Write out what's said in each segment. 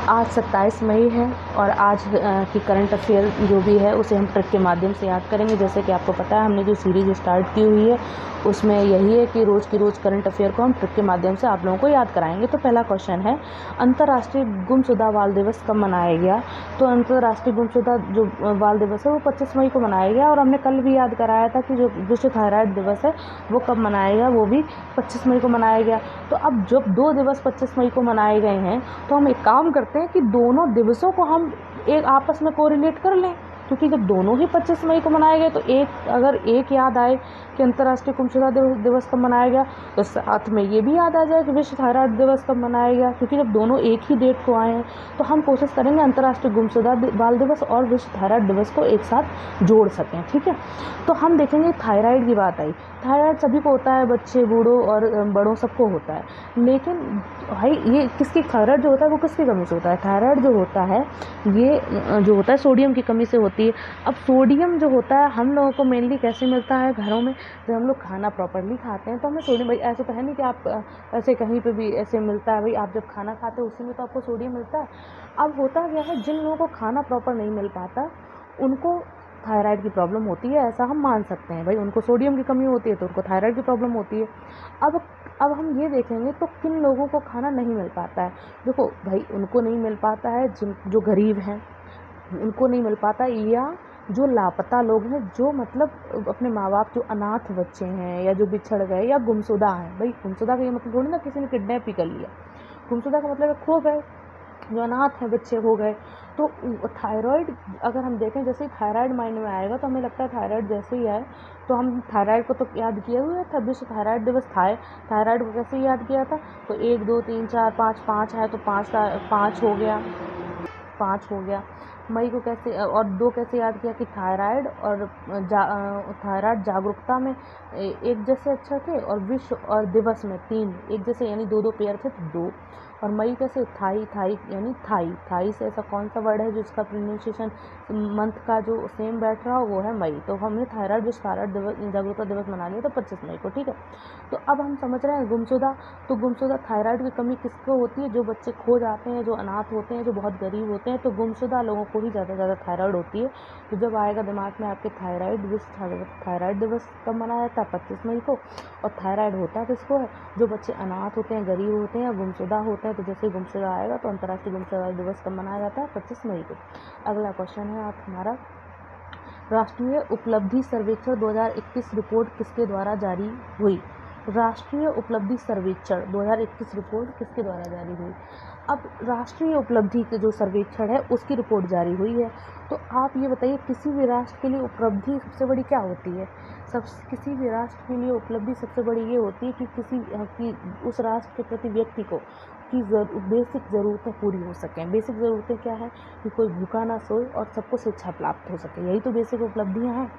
आज 27 मई है और आज की करंट अफेयर जो भी है उसे हम ट्रिक के माध्यम से याद करेंगे। जैसे कि आपको पता है हमने जो सीरीज स्टार्ट की हुई है उसमें यही है कि रोज़ की रोज़ करंट अफेयर को हम ट्रिक के माध्यम से आप लोगों को याद कराएंगे। तो पहला क्वेश्चन है, अंतर्राष्ट्रीय गुमशुदा बाल दिवस कब मनाया गया? तो अंतर्राष्ट्रीय गुमशुदा जो बाल दिवस है वो 25 मई को मनाया गया। और हमने कल भी याद कराया था कि जो विश्व थायराइड दिवस है वो कब मनाया गया, वो भी 25 मई को मनाया गया। तो अब जब 2 दिवस 25 मई को मनाए गए हैं तो हम एक काम करते हैं कि दोनों दिवसों को हम एक आपस में कोरिलेट कर लें, क्योंकि जब दोनों ही 25 मई को मनाए गए तो अगर एक याद आए कि अंतर्राष्ट्रीय गुमशुदा दिवस कब मनाया गया तो साथ में ये भी याद आ जाए कि विश्व थायराइड दिवस कब मनाया गया, क्योंकि जब दोनों एक ही डेट को आए हैं तो हम कोशिश करेंगे अंतर्राष्ट्रीय गुमशुदा बाल दिवस और विश्व थायराइड दिवस को एक साथ जोड़ सकें। ठीक है, तो हम देखेंगे थायराइड की बात आई। थायराइड सभी को होता है, बच्चे बूढ़ों और बड़ों सबको होता है। लेकिन भाई ये किसकी थायराइड जो होता है वो किसकी कमी से होता है? थायराइड जो होता है ये जो होता है सोडियम की कमी से होती है। अब सोडियम जो होता है हम लोगों को मेनली कैसे मिलता है? घरों में जब हम लोग खाना प्रॉपरली खाते हैं तो हमें सोडियम, भाई ऐसा तो है नहीं कि आप ऐसे कहीं पे भी ऐसे मिलता है। भाई आप जब खाना खाते हो उसी में तो आपको सोडियम मिलता है। अब होता क्या है, जिन लोगों को खाना प्रॉपर नहीं मिल पाता उनको थायराइड की प्रॉब्लम होती है, ऐसा हम मान सकते हैं। भाई उनको सोडियम की कमी होती है तो उनको थायराइड की प्रॉब्लम होती है। अब हम ये देखेंगे तो किन लोगों को खाना नहीं मिल पाता है। देखो भाई उनको नहीं मिल पाता है जो गरीब हैं, उनको नहीं मिल पाता, या जो लापता लोग हैं, जो मतलब अपने माँ बाप, जो अनाथ बच्चे हैं या जो बिछड़ गए या गुमशुदा हैं। भाई गुमशुदा का ये मतलब थोड़ी ना किसी ने किडनैप ही कर लिया। गुमशुदा का मतलब खो गए, जो अनाथ हैं बच्चे हो गए। तो थायराइड अगर हम देखें, जैसे ही थायराइड माइंड में आएगा तो हमें लगता है थायराइड जैसे ही आए तो हम थायराइड को तो याद किए हुए था, विश्व थायराइड दिवस था। थायराइड को कैसे याद किया था? तो 1 2 3 4 5 5 है तो 5 हो गया, 5 हो गया। मई को कैसे और 2 कैसे याद किया कि थायराइड और थायराइड जागरूकता में एक जैसे अक्षर थे और विश्व और दिवस में 3 एक जैसे, यानी 2 पेयर थे तो 2। और मई कैसे थाई यानी थाई से ऐसा कौन सा वर्ड है जिसका प्रोनाउंसिएशन मंथ का जो सेम बैठ रहा हो वो है मई। तो हमने थायराइड विश्व थायराइड दिवस जागरूकता दिवस मना लिया तो 25 मई को। ठीक है, तो अब हम समझ रहे हैं गुमशुदा। तो गुमशुदा थायराइड की कमी किसको होती है? जो बच्चे खो जाते हैं, जो अनाथ होते हैं, जो बहुत गरीब होते हैं, तो गुमशुदा लोगों को ही ज़्यादा थायराइड होती है। तो जब आएगा दिमाग में आपके थायराइड विश्व थायराइड दिवस कब मनाया जाता है? 25 मई को। और थायराइड होता किसको है? जो बच्चे अनाथ होते हैं, गरीब होते हैं या गुमशुदा होते हैं। तो जैसे गुमशुदा आएगा तो अंतर्राष्ट्रीय गुमशुदा दिवस कब मनाया जाता है? 25 मई को। अगला क्वेश्चन है आप हमारा, राष्ट्रीय उपलब्धि सर्वेक्षण 2021 रिपोर्ट किसके द्वारा जारी हुई? राष्ट्रीय उपलब्धि सर्वेक्षण 2021 रिपोर्ट किसके द्वारा जारी हुई? अब राष्ट्रीय उपलब्धि के जो सर्वेक्षण है उसकी रिपोर्ट जारी हुई है। तो आप ये बताइए, किसी भी राष्ट्र के लिए उपलब्धि सबसे बड़ी क्या होती है? किसी भी राष्ट्र के लिए उपलब्धि सबसे बड़ी ये होती है कि उस राष्ट्र के प्रति व्यक्ति को की बेसिक ज़रूरतें पूरी हो सकें। बेसिक ज़रूरतें क्या है? कि कोई भूखा ना सोए और सबको शिक्षा प्राप्त हो सके, यही तो बेसिक उपलब्धियां हैं।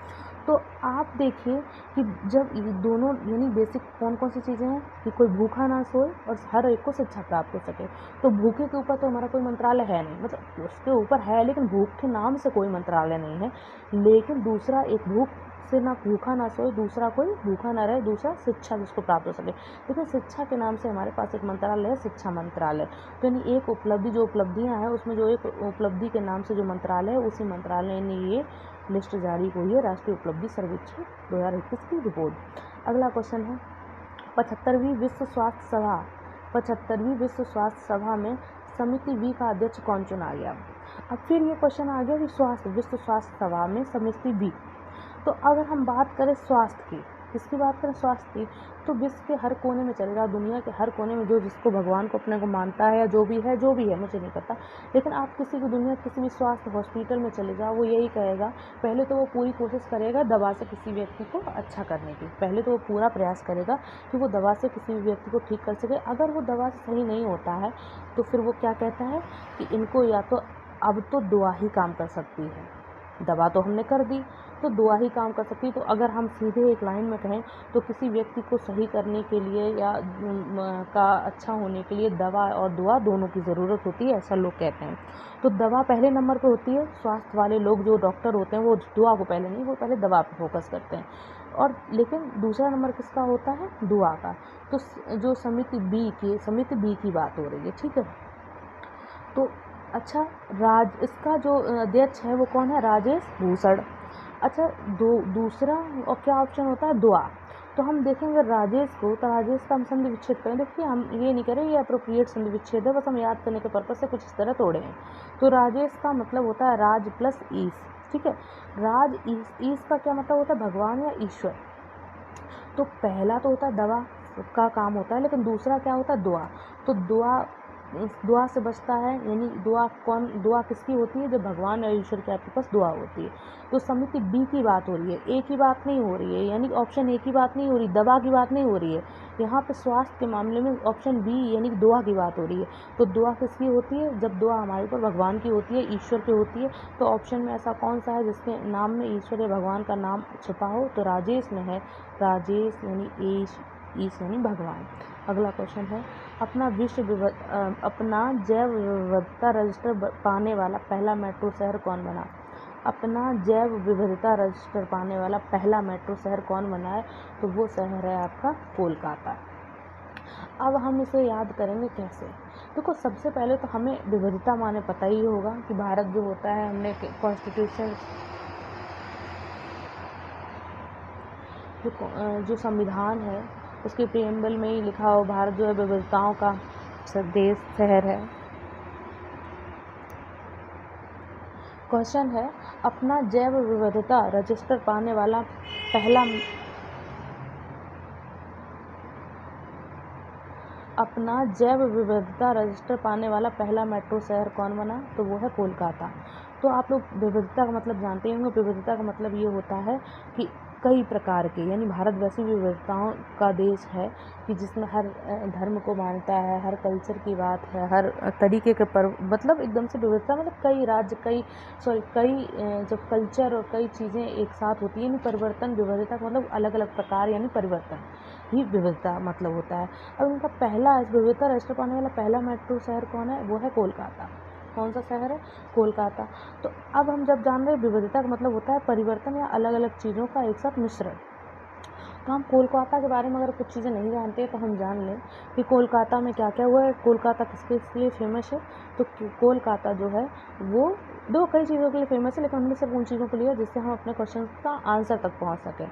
तो आप देखिए कि जब ये दोनों, यानी बेसिक कौन कौन सी चीज़ें हैं? कि कोई भूखा ना सोए और हर एक को शिक्षा प्राप्त हो सके। तो भूखे के ऊपर तो हमारा कोई मंत्रालय है नहीं, मतलब उसके ऊपर है लेकिन भूख के नाम से कोई मंत्रालय नहीं है। लेकिन दूसरा, एक भूख से ना भूखा ना सोए, दूसरा कोई भूखा ना रहे, दूसरा शिक्षा जिसको प्राप्त हो सके। लेकिन शिक्षा के नाम से हमारे पास एक मंत्रालय है, शिक्षा मंत्रालय। तो यानी एक उपलब्धि, जो उपलब्धियां हैं उसमें जो एक उपलब्धि के नाम से जो मंत्रालय है उसी मंत्रालय ने ये लिस्ट जारी हुई है, राष्ट्रीय उपलब्धि सर्वेक्षण 2021 की रिपोर्ट। अगला क्वेश्चन है, 75वीं विश्व स्वास्थ्य सभा में समिति बी का अध्यक्ष कौन चुना गया? अब फिर ये क्वेश्चन आ गया कि विश्व स्वास्थ्य सभा में समिति बी। तो अगर हम बात करें स्वास्थ्य की, किसकी बात करें? स्वास्थ्य की। तो विश्व के हर कोने में चलेगा, दुनिया के हर कोने में जो जिसको भगवान को अपने को मानता है या जो भी है मुझे नहीं पता, लेकिन आप किसी भी दुनिया किसी भी स्वास्थ्य हॉस्पिटल में चले जाओ, वो यही कहेगा, पहले तो वो पूरी कोशिश करेगा दवा से किसी व्यक्ति को अच्छा करने की। पहले तो वो पूरा प्रयास करेगा कि वो दवा से किसी भी व्यक्ति को ठीक कर सके। अगर वो दवा से सही नहीं होता है तो फिर वो क्या कहता है कि इनको या तो अब तो दुआ ही काम कर सकती है। दवा तो हमने कर दी तो दुआ ही काम कर सकती है। तो अगर हम सीधे एक लाइन में कहें तो किसी व्यक्ति को सही करने के लिए या का अच्छा होने के लिए दवा और दुआ दोनों की ज़रूरत होती है, ऐसा लोग कहते हैं। तो दवा पहले नंबर पे होती है। स्वास्थ्य वाले लोग जो डॉक्टर होते हैं वो दुआ को पहले नहीं, वो पहले दवा पे फोकस करते हैं। और लेकिन दूसरा नंबर किसका होता है? दुआ का। तो जो समिति बी की बात हो रही है, ठीक है। तो अच्छा, इसका जो अध्यक्ष है वो कौन है? राजेश भूषण। अच्छा, दूसरा और क्या ऑप्शन होता है? दुआ। तो हम देखेंगे राजेश को, तो राजेश का हम संधि विच्छेद करें। देखिए हम ये नहीं करें ये अप्रोप्रिएट संधि विच्छेद है, बस हम याद करने के पर्पज से कुछ इस तरह तोड़े हैं। तो राजेश का मतलब होता है राज प्लस ईश, ठीक है। राज ईश का क्या मतलब होता है? भगवान या ईश्वर। तो पहला तो होता है दवा का काम होता है, लेकिन दूसरा क्या होता है? दुआ। तो दुआ से बचता है, यानी दुआ किसकी होती है? जब भगवान या ईश्वर के आपके पास दुआ होती है। तो समिति बी की बात हो रही है, ए की बात नहीं हो रही है, यानी ऑप्शन ए की बात नहीं हो रही, दवा की बात नहीं हो रही है। यहाँ पे स्वास्थ्य के मामले में ऑप्शन बी यानी दुआ की बात हो रही है। तो दुआ किसकी होती है? जब दुआ हमारे ऊपर भगवान की होती है, ईश्वर की होती है। तो ऑप्शन में ऐसा कौन सा है जिसके नाम में ईश्वर या भगवान का नाम छुपा हो? तो राजेश में है, राजेश यानी ईश यानी भगवान। अगला क्वेश्चन है, अपना जैव विविधता रजिस्टर पाने वाला पहला मेट्रो शहर कौन बना? अपना जैव विविधता रजिस्टर पाने वाला पहला मेट्रो शहर कौन बना है? तो वो शहर है आपका कोलकाता। अब हम इसे याद करेंगे कैसे? देखो सबसे पहले तो हमें विविधता माने पता ही होगा कि भारत जो होता है, हमने कॉन्स्टिट्यूशन जो संविधान है उसके प्रिएम्बल में ही लिखा हो, भारत जो है विविधताओं का देश शहर है। क्वेश्चन है, अपना जैव विविधता रजिस्टर पाने वाला पहला मेट्रो शहर कौन बना? तो वो है कोलकाता। तो आप लोग विविधता का मतलब जानते होंगे। विविधता का मतलब ये होता है कि कई प्रकार के, यानी भारत वैसी विविधताओं का देश है कि जिसमें हर धर्म को मानता है, हर कल्चर की बात है, हर तरीके के पर्व, मतलब एकदम से विविधता मतलब कई राज्य, कई जब कल्चर और कई चीज़ें एक साथ होती हैं, यानी परिवर्तन। विविधता का मतलब अलग अलग प्रकार यानी परिवर्तन ही विविधता मतलब होता है। अब उनका पहला विविधता रजिस्टर पाने वाला पहला मेट्रो शहर कौन है? वो है कोलकाता। कौन सा शहर है? कोलकाता। तो अब हम जब जान रहे हैं विविधता का मतलब होता है परिवर्तन या अलग अलग चीज़ों का एक साथ मिश्रण। तो हम कोलकाता के बारे में अगर कुछ चीज़ें नहीं जानते तो हम जान लें कि कोलकाता में क्या क्या हुआ है, कोलकाता किसके लिए फेमस है। तो कोलकाता जो है वो कई चीज़ों के लिए फेमस है, लेकिन उनमें से उन चीज़ों के लिए जिससे हम अपने क्वेश्चन का आंसर तक पहुंच सकें।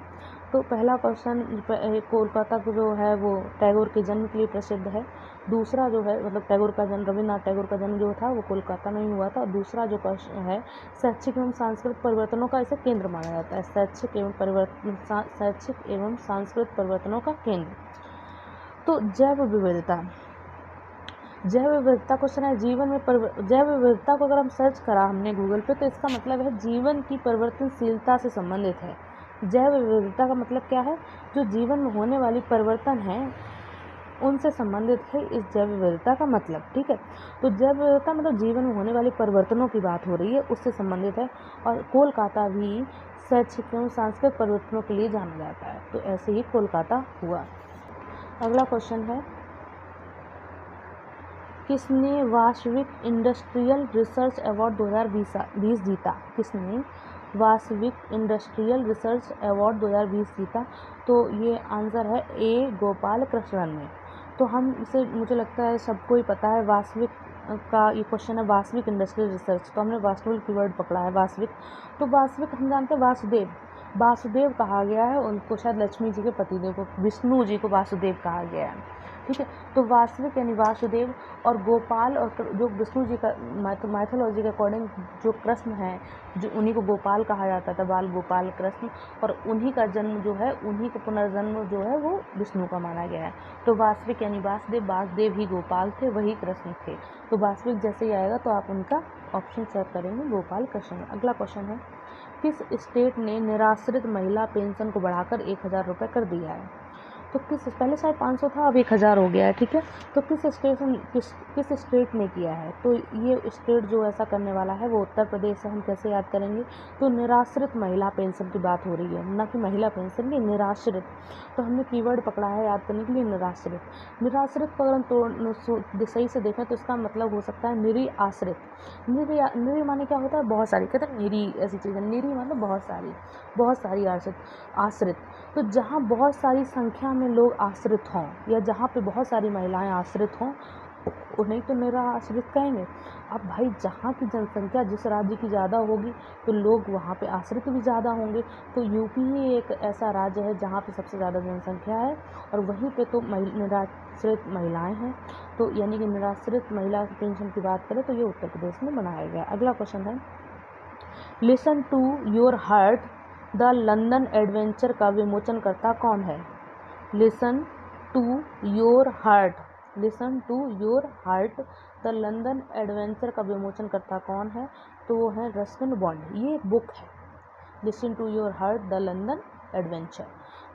तो पहला क्वेश्चन, कोलकाता को जो है वो टैगोर के जन्म के लिए प्रसिद्ध है। दूसरा जो है मतलब रविन्द्रनाथ टैगोर का जन्म जो था वो कोलकाता में ही हुआ था। और दूसरा जो क्वेश्चन है, शैक्षिक एवं सांस्कृतिक परिवर्तनों का इसे केंद्र माना जाता है। शैक्षिक एवं सांस्कृतिक परिवर्तनों का केंद्र। तो जैव विविधता क्वेश्चन है, जैव विविधता को अगर हम सर्च करा हमने गूगल पे, तो इसका मतलब है जीवन की परिवर्तनशीलता से संबंधित है। जैव विविधता का मतलब क्या है? जो जीवन में होने वाली परिवर्तन है उनसे संबंधित है इस जैव विविधता का मतलब, ठीक है। तो जैव विविधता मतलब जीवन में होने वाली परिवर्तनों की बात हो रही है, उससे संबंधित है। और कोलकाता भी शैक्षिक एवं सांस्कृतिक परिवर्तनों के लिए जाना जाता है। तो ऐसे ही कोलकाता हुआ। अगला क्वेश्चन है, किसने वास्तविक इंडस्ट्रियल रिसर्च अवार्ड 2020 जीता? किसने वास्तविक इंडस्ट्रियल रिसर्च अवार्ड 2020 जीता? तो ये आंसर है ए गोपाल कृष्णन ने। तो हम इसे, मुझे लगता है सबको ही पता है, वास्तविक का ये क्वेश्चन है वास्तविक इंडस्ट्रियल रिसर्च। तो हमने वास्तविक कीवर्ड पकड़ा है, वास्तविक। तो वास्तविक हम जानते हैं वासुदेव कहा गया है उनको, शायद लक्ष्मी जी के पतिदेव को, विष्णु जी को वासुदेव कहा गया है, ठीक है। तो वास्तविक यानी वासुदेव, और गोपाल, और जो विष्णु जी का माइथोलॉजी के अकॉर्डिंग जो कृष्ण है, जो उन्हीं को गोपाल कहा जाता था, बाल गोपाल कृष्ण, और उन्हीं का जन्म जो है, उन्हीं का पुनर्जन्म जो है वो विष्णु का माना गया है। तो वास्तविक यानी वासुदेव ही गोपाल थे, वही कृष्ण थे। तो वास्तविक जैसे ही आएगा तो आप उनका ऑप्शन सर्च करेंगे गोपाल कृष्ण। अगला क्वेश्चन है, किस स्टेट ने निराश्रित महिला पेंशन को बढ़ाकर 1000 रुपये कर दिया है? तो पहले शायद 500 था, अब 1000 हो गया है, ठीक है। तो किस स्टेट ने किया है? तो ये स्टेट जो ऐसा करने वाला है वो उत्तर प्रदेश है। हम कैसे याद करेंगे? तो निराश्रित महिला पेंशन की बात हो रही है, न कि महिला पेंशन की, निराश्रित। तो हमने कीवर्ड पकड़ा है याद करने के लिए, निराश्रित को अगर हम सही से देखें तो इसका मतलब हो सकता है निरी आश्रित। निरी माने क्या होता है? बहुत सारी। कहते हैं निरी ऐसी चीज़ है, निरी मतलब बहुत सारी आश्रित। तो जहाँ बहुत सारी संख्या में लोग आश्रित हों, या जहाँ पे बहुत सारी महिलाएं आश्रित हों, उन्हें तो निराश्रित कहेंगे। अब भाई जहाँ की जनसंख्या जिस राज्य की ज़्यादा होगी तो लोग वहाँ पे आश्रित भी ज़्यादा होंगे। तो यूपी ही एक ऐसा राज्य है जहाँ पे सबसे ज़्यादा जनसंख्या है और वहीं पे तो निराश्रित महिलाएं हैं। तो यानी कि निराश्रित महिला पेंशन की बात करें तो ये उत्तर प्रदेश में बनाया गया। अगला क्वेश्चन है, listen to your heart the London adventure का विमोचनकर्ता कौन है? Listen to your heart, listen to your heart the London adventure का विमोचनकर्ता कौन है? तो वो है रस्किन बॉन्ड। ये एक बुक है, listen to your heart the London adventure.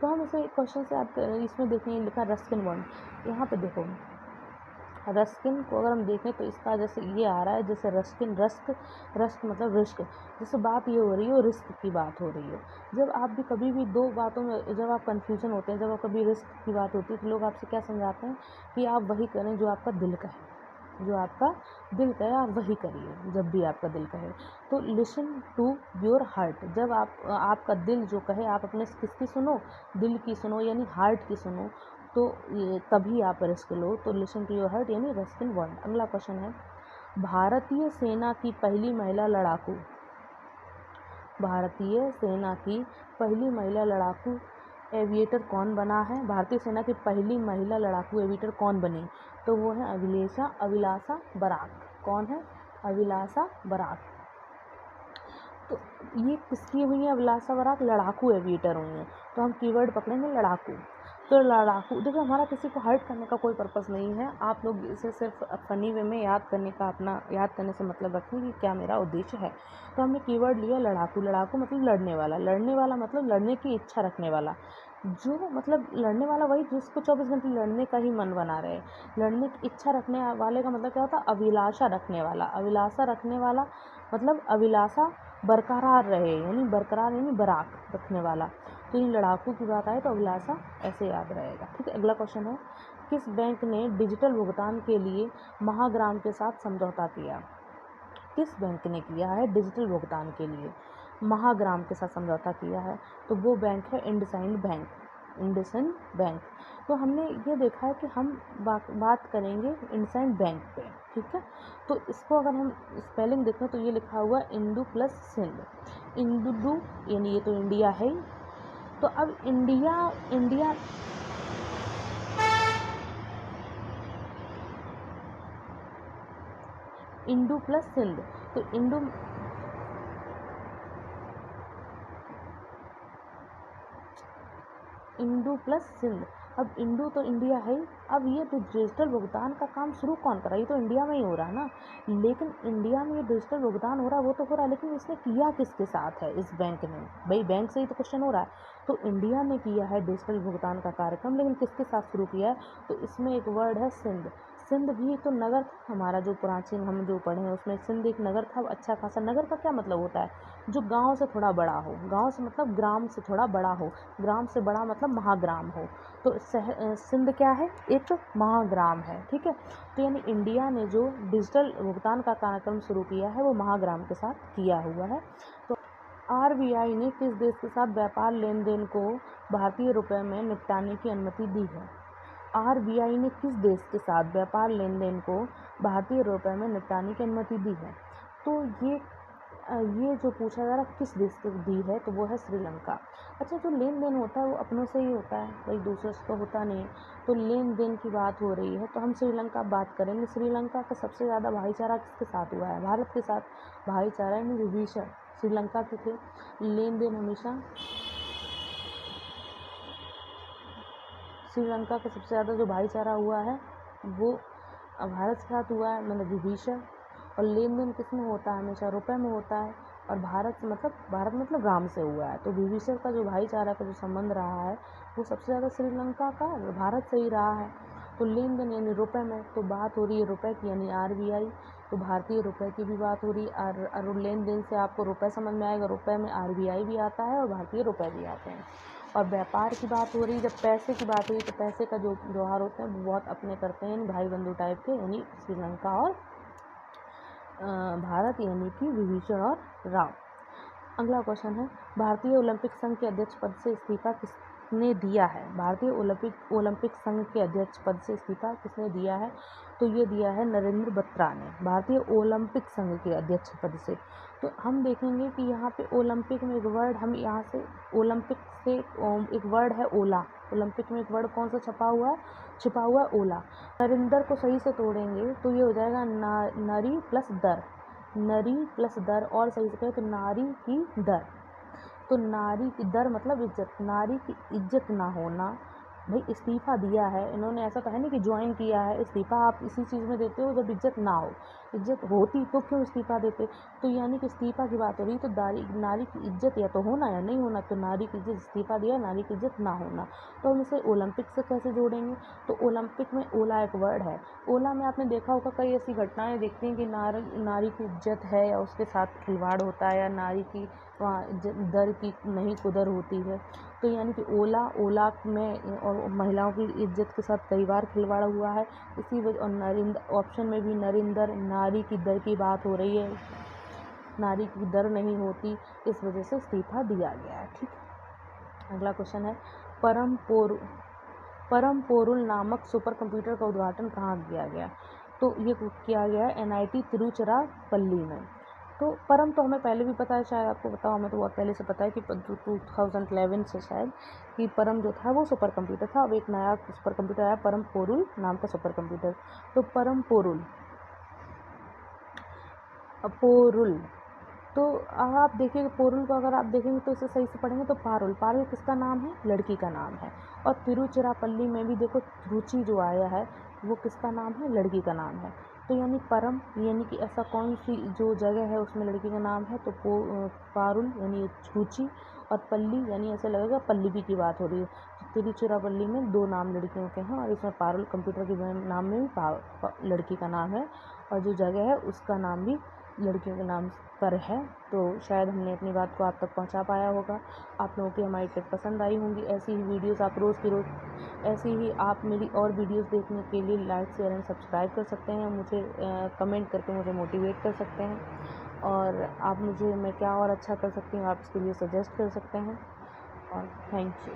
तो हम इसे क्वेश्चन से याद करें, इसमें देखें लिखा रस्किन बॉन्ड। यहाँ पे देखो रस्किन को अगर हम देखें तो इसका जैसे ये आ रहा है, जैसे रस्किन रस्क, रस्क मतलब रिस्क, जैसे बात ये हो रही है रिस्क की बात हो रही है। जब आप भी कभी भी दो बातों में जब आप कन्फ्यूजन होते हैं, जब आप कभी रिस्क की बात होती है तो लोग आपसे क्या समझाते हैं कि आप वही करें जो आपका दिल कहे, जो आपका दिल कहे आप वही करिए जब भी आपका दिल कहे। तो लिसन टू योर हार्ट, जब आपका दिल जो कहे आप अपने किसकी सुनो, दिल की सुनो यानी हार्ट की सुनो, तो ये तभी आप रिस्क लो। तो लिसन टू योर हार्ट यानी रस्किन बॉन्ड। अगला क्वेश्चन है, भारतीय सेना की पहली महिला लड़ाकू, भारतीय सेना की पहली महिला लड़ाकू एविएटर कौन बना है? भारतीय सेना की पहली महिला लड़ाकू एविएटर कौन बनी? तो वो है अभिलाषा बराक। कौन है? अभिलाषा बराक। तो ये किसकी हुई है अभिलाषा बराक? लड़ाकू एविएटर हुई हैं। तो हम कीवर्ड पकड़ेंगे लड़ाकू। तो लड़ाकू, देखो हमारा किसी को हर्ट करने का कोई पर्पज़ नहीं है, आप लोग इसे सिर्फ फनी वे में याद करने का, अपना याद करने से मतलब रखें कि क्या मेरा उद्देश्य है। तो हमने कीवर्ड लिया लड़ाकू। लड़ाकू मतलब लड़ने वाला, लड़ने वाला मतलब लड़ने की इच्छा रखने वाला, जो मतलब लड़ने वाला वही जिसको 24 घंटे लड़ने का ही मन बना रहे। लड़ने की इच्छा रखने वाले का मतलब क्या होता है? अभिलाषा रखने वाला। अभिलाषा रखने वाला मतलब अभिलाषा बरकरार रहे, यानी बरकरार यानी बराक रखने वाला। तो ये लड़ाकू की बात आए तो अभिलाषा ऐसे याद रहेगा। ठीक है, अगला क्वेश्चन है, किस बैंक ने डिजिटल भुगतान के लिए महाग्राम के साथ समझौता किया? किस बैंक ने किया है डिजिटल भुगतान के लिए महाग्राम के साथ समझौता किया है? तो वो बैंक है इंडसइंड बैंक, इंडसइंड बैंक। तो हमने ये देखा है कि हम बात करेंगे इंडसइंड बैंक पे। ठीक है, तो इसको अगर हम स्पेलिंग देखें तो ये लिखा हुआ इंडू प्लस सिंध, इंडू यानी ये तो इंडिया है ही। तो अब इंडिया इंडू प्लस सिंध, तो इंडू प्लस सिंध। अब इंडू तो इंडिया है ही, अब ये तो डिजिटल भुगतान का काम शुरू कौन कर रहा है? ये तो इंडिया में ही हो रहा है ना। लेकिन इंडिया में ये डिजिटल भुगतान हो रहा है वो तो हो रहा है, लेकिन इसने किया किसके साथ है इस बैंक ने? भाई बैंक से ही तो क्वेश्चन हो रहा है। तो इंडिया ने किया है डिजिटल भुगतान का कार्यक्रम, लेकिन किसके साथ शुरू किया है? तो इसमें एक वर्ड है सिंध। सिंध भी तो नगर था हमारा, जो प्राचीन हम जो पढ़े हैं उसमें सिंध एक नगर था, अच्छा खासा। नगर का क्या मतलब होता है? जो गांव से थोड़ा बड़ा हो, गांव से मतलब ग्राम से थोड़ा बड़ा हो, ग्राम से बड़ा मतलब महाग्राम हो। तो सिंध क्या है? एक महाग्राम है। ठीक है, तो यानी इंडिया ने जो डिजिटल भुगतान का कार्यक्रम शुरू किया है वो महाग्राम के साथ किया हुआ है। तो आरबीआई ने किस देश के साथ व्यापार लेन देन को भारतीय रुपये में निपटाने की अनुमति दी है? आरबीआई ने किस देश के साथ व्यापार लेन देन को भारतीय रुपये में निपटाने की अनुमति दी है? तो ये जो पूछा जा रहा है किस देश को दी है, तो वो है श्रीलंका। अच्छा, जो लेन देन होता है वो अपनों से ही होता है, कोई दूसरे से तो होता नहीं। तो लेन देन की बात हो रही है तो हम श्रीलंका बात करेंगे। श्रीलंका का सबसे ज़्यादा भाईचारा किसके साथ हुआ है? भारत के साथ भाईचारा यानी विभीषण श्रीलंका के थे। लेन देन हमेशा श्रीलंका का सबसे ज़्यादा जो भाईचारा हुआ है वो भारत के साथ हुआ है, मतलब विभीषण। और लेन देन किस में होता है? हमेशा रुपए में होता है। और भारत मतलब राम से हुआ है। तो विभीषण का जो भाईचारा का जो संबंध रहा है वो सबसे ज़्यादा श्रीलंका का भारत से ही रहा है। तो लेन देन यानी रुपए में, तो बात हो रही है रुपए की यानी आरबीआई। तो भारतीय रुपए की भी बात हो रही है। और लेन देन से आपको रुपए समझ में आएगा, रुपए में आरबीआई भी आता है और भारतीय रुपए भी आते हैं। और व्यापार की बात हो रही है, जब पैसे की बात हुई तो पैसे का जो व्यवहार होते हैं वो बहुत अपने करते हैं, भाई बंधु टाइप के, यानी श्रीलंका और भारत यानी कि विभीषण और राम। अगला क्वेश्चन है, भारतीय ओलंपिक संघ के अध्यक्ष पद से इस्तीफा किसने दिया है? भारतीय ओलंपिक संघ के अध्यक्ष पद से इस्तीफा किसने दिया है? तो ये दिया है नरेंद्र बत्रा ने, भारतीय ओलंपिक संघ के अध्यक्ष पद से। तो हम देखेंगे कि यहाँ पे ओलंपिक में एक वर्ड, हम यहाँ से ओलंपिक से एक वर्ड है ओला, ओलंपिक में एक वर्ड कौन सा छिपा हुआ है ओला। नरिंदर को सही से तोड़ेंगे तो ये हो जाएगा नरी प्लस दर, नरी प्लस दर, और सही से कहें तो नारी की दर। तो नारी की दर मतलब इज्जत, नारी की इज्जत ना होना। भाई इस्तीफ़ा दिया है इन्होंने, ऐसा तो है नहीं कि ज्वाइन किया है। इस्तीफ़ा आप इसी चीज़ में देते हो जब इज्जत ना हो, इज्जत होती तो क्यों इस्तीफ़ा देते? तो यानी कि इस्तीफ़ा की बात हो रही, तो नारी की इज्जत या तो होना या नहीं होना। तो नारी की इज्जत, इस्तीफ़ा दिया, नारी की इज्जत ना होना। तो हम इसे ओलंपिक से कैसे जोड़ेंगे? तो ओलंपिक में ओला एक वर्ड है। ओला में आपने देखा होगा कई ऐसी घटनाएं देखती हैं कि नारी की इज्जत है या उसके साथ खिलवाड़ होता है, या नारी की वहाँ दर की नहीं कुदर होती है। तो यानी कि ओला में और महिलाओं की इज्जत के साथ कई बार खिलवाड़ हुआ है। इसी वजह, और ऑप्शन में भी नरिंदर, नारी की दर की बात हो रही है, नारी की दर नहीं होती, इस वजह से इस्तीफा दिया गया है। ठीक है, अगला क्वेश्चन है, परम पोरुल नामक सुपर कंप्यूटर का उद्घाटन कहाँ किया गया? तो ये किया गया है NIT तिरुचिरापल्ली में। तो परम तो हमें पहले भी पता है, शायद आपको पता हो, हमें तो बहुत पहले से पता है कि 2011 से शायद, कि परम जो था वो सुपर कंप्यूटर था। अब एक नया सुपर कंप्यूटर आया, परम पोरुल नाम का सुपर कंप्यूटर। तो परम पोरुल तो आप देखिए पोरुल को अगर आप देखेंगे तो इसे सही से पढ़ेंगे तो पारुल, पारुल किसका नाम है? लड़की का नाम है। और तिरुचिरापल्ली में भी देखो रुचि जो आया है वो किसका नाम है? लड़की का नाम है। तो यानी परम यानी कि ऐसा कौन सी जो जगह है उसमें लड़की का नाम है? तो पारुल यानी रुचि, और पल्ली यानी ऐसा लगेगा पल्लवी की बात हो रही है। तो तिरुचिरापल्ली में दो नाम लड़कियों के हैं, और इसमें पारुल कंप्यूटर के नाम में भी लड़की का नाम है, और जो जगह है उसका नाम भी लड़कियों के नाम पर है। तो शायद हमने अपनी बात को आप तक पहुंचा पाया होगा। आप लोगों की हमारी टिप पसंद आई होंगी। ऐसी ही वीडियोस आप रोज़ की रोज़, ऐसी ही आप मेरी और वीडियोस देखने के लिए लाइक शेयर एंड सब्सक्राइब कर सकते हैं। मुझे कमेंट करके मुझे मोटिवेट कर सकते हैं, और आप मुझे मैं क्या और अच्छा कर सकती हूँ आप इसके लिए सजेस्ट कर सकते हैं। और थैंक यू।